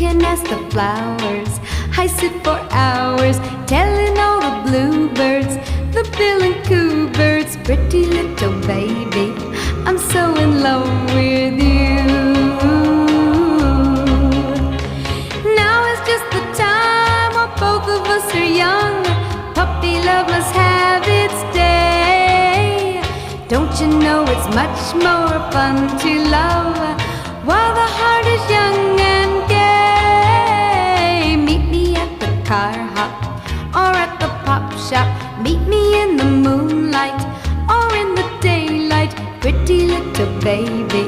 can ask the flowers. I sit for hours telling all the bluebirds, the bill and coo birds, pretty little baby, I'm so in love with you. Now is just the time while both of us are young. Puppy love must have its day. Don't you know it's much more fun to love while the heart is young and gay? Meet me at the car hop or at the pop shop. Meet me in the moonlight or in the daylight, pretty little baby,